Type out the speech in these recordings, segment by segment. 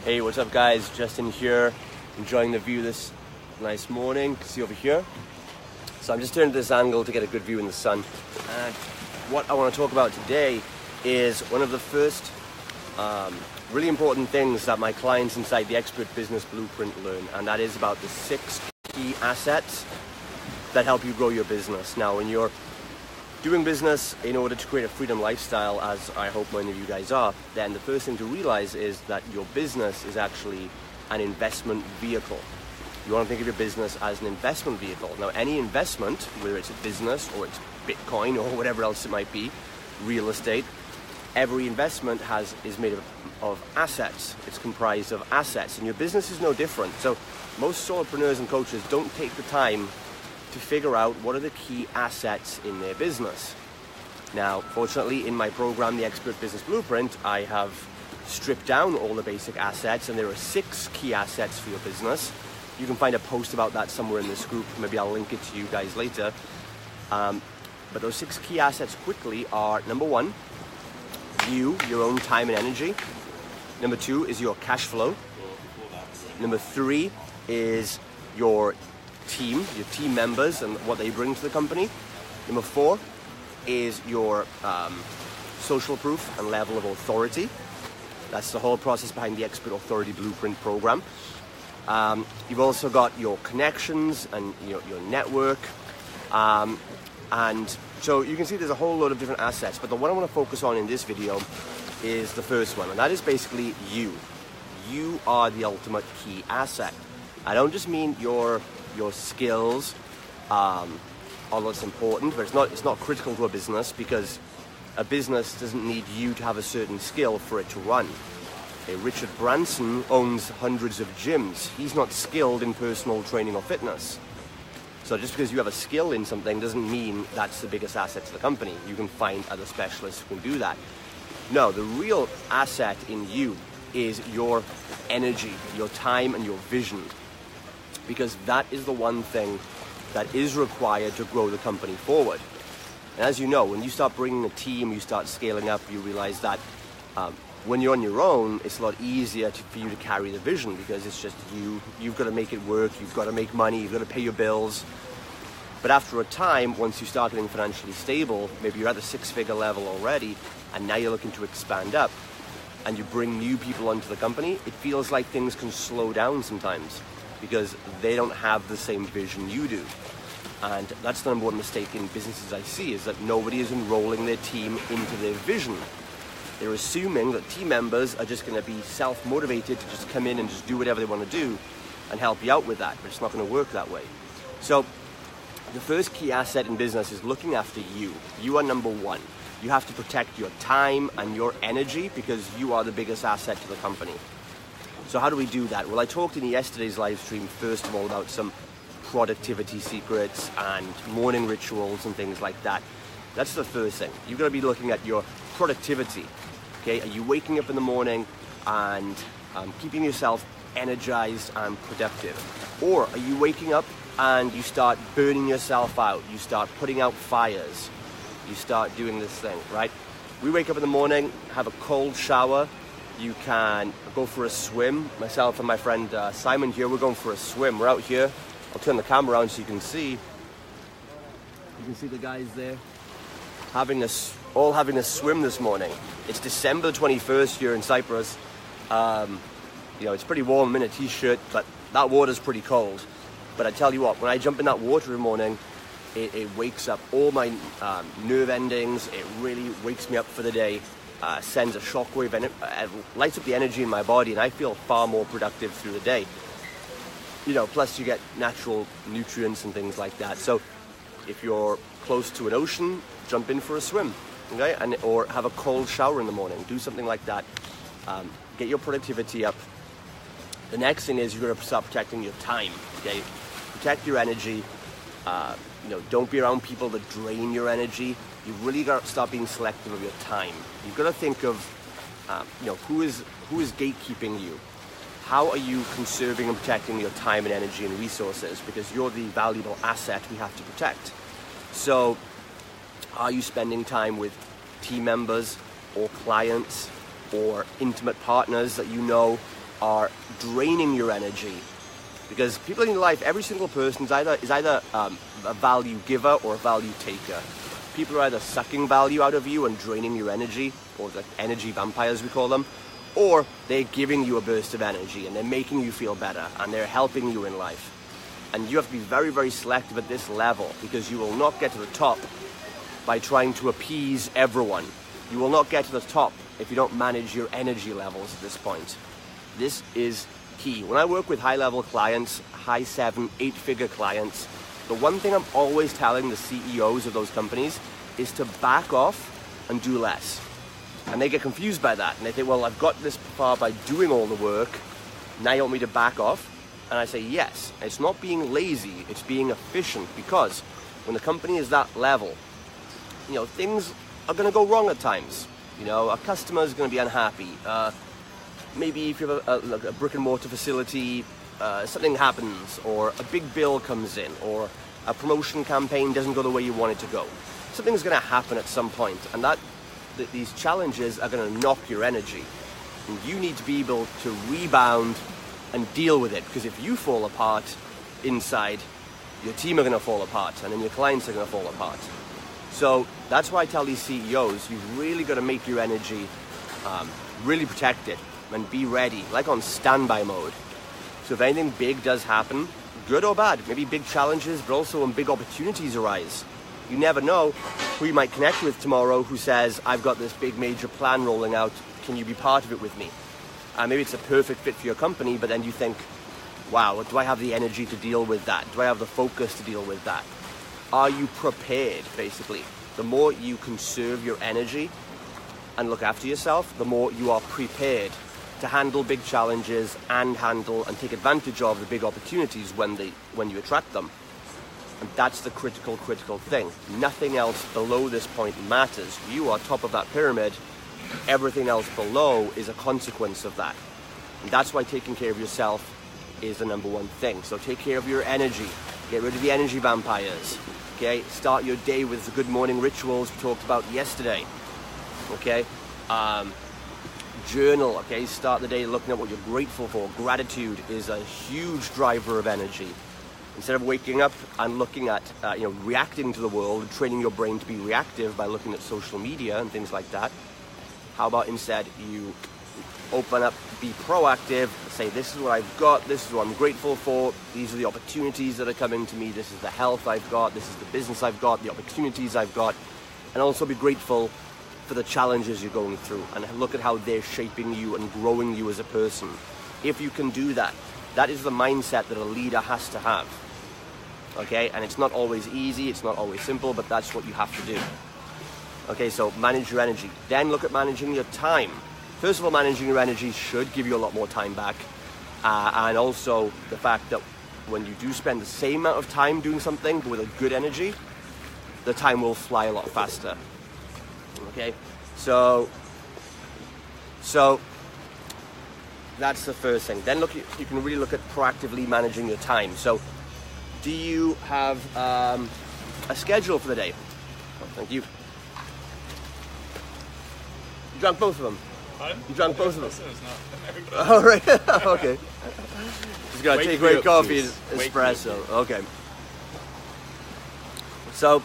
Hey, what's up guys? Justin here, enjoying the view this nice morning. You can see over here. So I'm just turning to this angle to get a good view in the sun. And what I want to talk about today is one of the first really important things that my clients inside the Expert Business Blueprint learn, and that is about the 6 key assets that help you grow your business. Now, when you're doing business in order to create a freedom lifestyle, as I hope many of you guys are, then the first thing to realize is that your business is actually an investment vehicle. You want to think of your business as an investment vehicle. Now, any investment, whether it's a business or it's Bitcoin or whatever else it might be, real estate, every investment is made of assets. It's comprised of assets, and your business is no different. So most solopreneurs and coaches don't take the time to figure out what are the key assets in their business. Now, fortunately, in my program, the Expert Business Blueprint, I have stripped down all the basic assets, and there are 6 key assets for your business. You can find a post about that somewhere in this group. Maybe I'll link it to you guys later. But those 6 key assets quickly are, number 1, your own time and energy. Number 2 is your cash flow. Number 3 is your team members and what they bring to the company. Number 4 is your social proof and level of authority. That's the whole process behind the Expert Authority Blueprint program. You've also got your connections and your network. And so you can see there's a whole load of different assets, but the one I want to focus on in this video is the first one, and that is basically you. You are the ultimate key asset. I don't just mean your skills, although it's important, but it's not critical to a business, because a business doesn't need you to have a certain skill for it to run. Richard Branson owns hundreds of gyms. He's not skilled in personal training or fitness. So just because you have a skill in something doesn't mean that's the biggest asset to the company. You can find other specialists who can do that. No, the real asset in you is your energy, your time, and your vision. Because that is the one thing that is required to grow the company forward. And as you know, when you start bringing a team, you start scaling up, you realize that when you're on your own, it's a lot easier for you to carry the vision, because it's just you've got to make it work, you've got to make money, you've got to pay your bills. But after a time, once you start getting financially stable, maybe you're at the 6-figure level already, and now you're looking to expand up, and you bring new people onto the company, it feels like things can slow down sometimes, because they don't have the same vision you do. And that's the number one mistake in businesses I see, is that nobody is enrolling their team into their vision. They're assuming that team members are just going to be self-motivated to just come in and just do whatever they want to do and help you out with that, but it's not going to work that way. So the first key asset in business is looking after you. You are number 1. You have to protect your time and your energy, because you are the biggest asset to the company. So how do we do that? Well, I talked in yesterday's live stream, first of all, about some productivity secrets and morning rituals and things like that. That's the first thing. You've got to be looking at your productivity. Okay, are you waking up in the morning and keeping yourself energized and productive? Or are you waking up and you start burning yourself out? You start putting out fires. You start doing this thing, right? We wake up in the morning, have a cold shower. You can go for a swim. Myself and my friend Simon here, we're going for a swim. We're out here. I'll turn the camera around so you can see. You can see the guys there all having a swim this morning. It's December 21st here in Cyprus. It's pretty warm. I'm in a t-shirt, but that water's pretty cold. But I tell you what, when I jump in that water in the morning, it wakes up all my nerve endings. It really wakes me up for the day. Sends a shockwave and it lights up the energy in my body, and I feel far more productive through the day. Plus you get natural nutrients and things like that. So if you're close to an ocean, jump in for a swim, okay? Or have a cold shower in the morning. Do something like that. Get your productivity up. The next thing is you're going to start protecting your time, okay? Protect your energy. Don't be around people that drain your energy. You've really got to start being selective of your time. You've got to think of, who is gatekeeping you? How are you conserving and protecting your time and energy and resources? Because you're the valuable asset we have to protect. So, are you spending time with team members or clients or intimate partners that you know are draining your energy. Because people in your life, every single person is either a value giver or a value taker. People are either sucking value out of you and draining your energy, or the energy vampires we call them, or they're giving you a burst of energy and they're making you feel better and they're helping you in life. And you have to be very, very selective at this level, because you will not get to the top by trying to appease everyone. You will not get to the top if you don't manage your energy levels at this point. This is key. When I work with high-level clients, high 7, 8-figure clients, the one thing I'm always telling the CEOs of those companies is to back off and do less. And they get confused by that. And they think, well, I've got this far by doing all the work. Now you want me to back off? And I say, yes. It's not being lazy. It's being efficient. Because when the company is that level, things are going to go wrong at times. A customer is going to be unhappy. Maybe if you have a brick and mortar facility, something happens, or a big bill comes in, or a promotion campaign doesn't go the way you want it to go. Something's going to happen at some point, and these challenges are going to knock your energy. And you need to be able to rebound and deal with it, because if you fall apart inside, your team are going to fall apart, and then your clients are going to fall apart. So that's why I tell these CEOs, you've really got to make your energy really protect it and be ready, like on standby mode. So if anything big does happen, good or bad, maybe big challenges, but also when big opportunities arise, you never know who you might connect with tomorrow who says, I've got this big major plan rolling out, can you be part of it with me? Maybe it's a perfect fit for your company, but then you think, wow, do I have the energy to deal with that? Do I have the focus to deal with that? Are you prepared, basically? The more you conserve your energy and look after yourself, the more you are prepared to handle big challenges and take advantage of the big opportunities when you attract them. And that's the critical thing. Nothing else below this point matters. You are top of that pyramid. Everything else below is a consequence of that. And that's why taking care of yourself is the number one thing. So take care of your energy. Get rid of the energy vampires. Okay? Start your day with the good morning rituals we talked about yesterday. Okay? Journal. Okay? Start the day looking at what you're grateful for. Gratitude is a huge driver of energy. Instead of waking up and looking at, reacting to the world, training your brain to be reactive by looking at social media and things like that, how about instead you open up, be proactive, say, this is what I've got, this is what I'm grateful for, these are the opportunities that are coming to me, this is the health I've got, this is the business I've got, the opportunities I've got, and also be grateful for the challenges you're going through, and look at how they're shaping you and growing you as a person. If you can do that, that is the mindset that a leader has to have. Okay, and it's not always easy, it's not always simple, but that's what you have to do. Okay, so manage your energy. Then look at managing your time. First of all, managing your energy should give you a lot more time back. And also the fact that when you do spend the same amount of time doing something but with a good energy, the time will fly a lot faster. Okay, so that's the first thing. Then you can really look at proactively managing your time. So do you have a schedule for the day? Oh, thank you. You drank both of them? Pardon? You drank both of them? No. Oh, right. Okay. Just got to take away coffee and espresso. Okay. So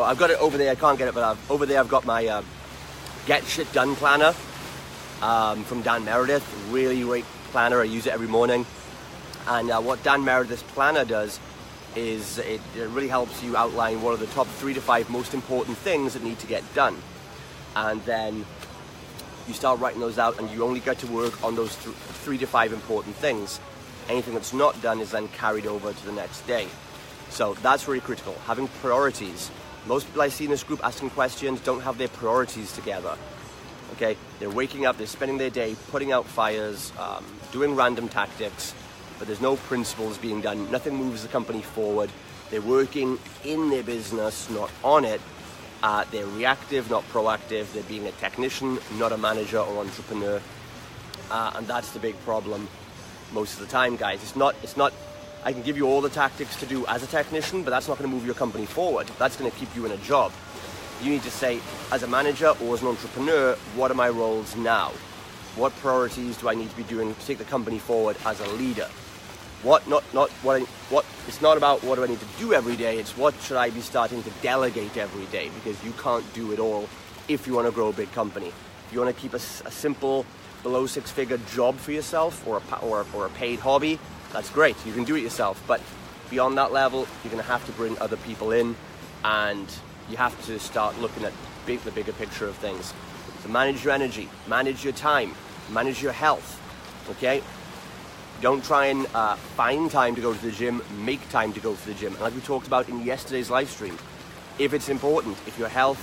I've got it over there. I can't get it, but over there I've got my Get Shit Done planner from Dan Meredith. Really great planner. I use it every morning. And what Dan Meredith's planner does is it really helps you outline what are the top 3 to 5 most important things that need to get done. And then you start writing those out, and you only get to work on those 3 to 5 important things. Anything that's not done is then carried over to the next day. So that's really critical, having priorities. Most people I see in this group asking questions don't have their priorities together. Okay, they're waking up, they're spending their day putting out fires, doing random tactics, but there's no principles being done. Nothing moves the company forward. They're working in their business, not on it. They're reactive, not proactive. They're being a technician, not a manager or entrepreneur. And that's the big problem most of the time, guys. It's not, I can give you all the tactics to do as a technician, but that's not going to move your company forward. That's going to keep you in a job. You need to say, as a manager or as an entrepreneur, what are my roles now? what priorities do I need to be doing to take the company forward as a leader? It's not about what do I need to do every day, it's what should I be starting to delegate every day, because you can't do it all if you want to grow a big company. If you want to keep a simple below six-figure job for yourself or a paid hobby, that's great, you can do it yourself, but beyond that level, you're going to have to bring other people in, and you have to start looking at the bigger picture of things. So manage your energy, manage your time, manage your health, okay? Don't try and find time to go to the gym, make time to go to the gym. And like we talked about in yesterday's live stream, if it's important, if your health,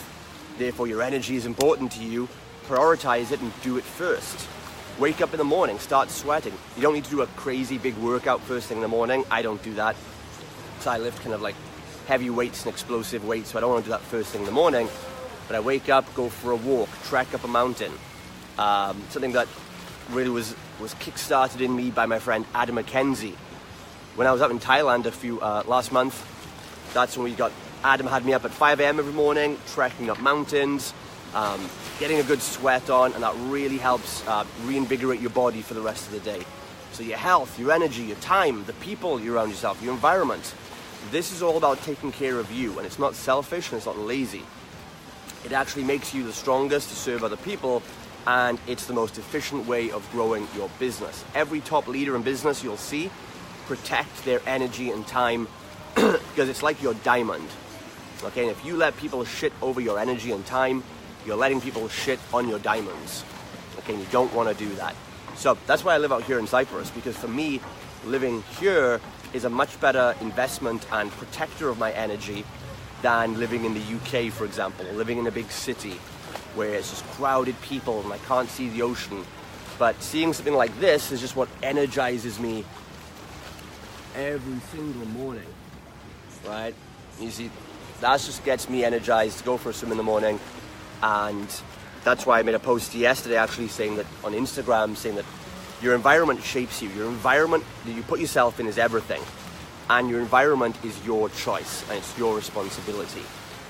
therefore your energy is important to you, prioritize it and do it first. Wake up in the morning, start sweating. You don't need to do a crazy big workout first thing in the morning. I don't do that. So I lift kind of like heavy weights and explosive weights, so I don't want to do that first thing in the morning. But I wake up, go for a walk, trek up a mountain. Something that really was kick-started in me by my friend Adam McKenzie. When I was up in Thailand last month, that's when Adam had me up at 5 a.m. every morning, trekking up mountains, getting a good sweat on, and that really helps reinvigorate your body for the rest of the day. So your health, your energy, your time, the people you're around yourself, your environment, this is all about taking care of you, and it's not selfish and it's not lazy. It actually makes you the strongest to serve other people, and it's the most efficient way of growing your business. Every top leader in business you'll see protect their energy and time because it's like your diamond. Okay, and if you let people shit over your energy and time, you're letting people shit on your diamonds. Okay, and you don't want to do that. So that's why I live out here in Cyprus, because for me, living here is a much better investment and protector of my energy than living in the UK, for example, living in a big city where it's just crowded people and I can't see the ocean. But seeing something like this is just what energizes me every single morning, right? You see, that just gets me energized to go for a swim in the morning. And that's why I made a post yesterday actually saying that on Instagram, saying that your environment shapes you. Your environment that you put yourself in is everything. And your environment is your choice and it's your responsibility.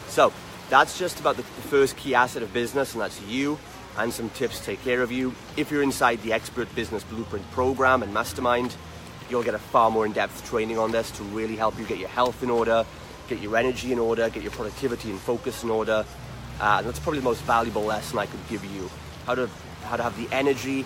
So that's just about the first key asset of business, and that's you, and some tips to take care of you. If you're inside the Expert Business Blueprint program and mastermind, you'll get a far more in-depth training on this to really help you get your health in order, get your energy in order, get your productivity and focus in order. And that's probably the most valuable lesson I could give you. How to have the energy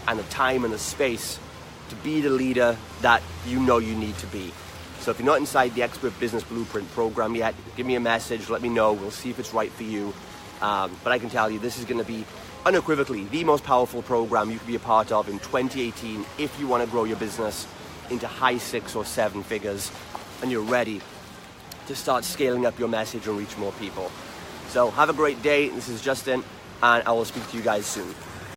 and the time and the space to be the leader that you know you need to be. So if you're not inside the Expert Business Blueprint program yet, give me a message, let me know, we'll see if it's right for you. But I can tell you this is going to be unequivocally the most powerful program you can be a part of in 2018 if you want to grow your business into high 6 or 7 figures and you're ready to start scaling up your message and reach more people. So have a great day. This is Justin, and I will speak to you guys soon.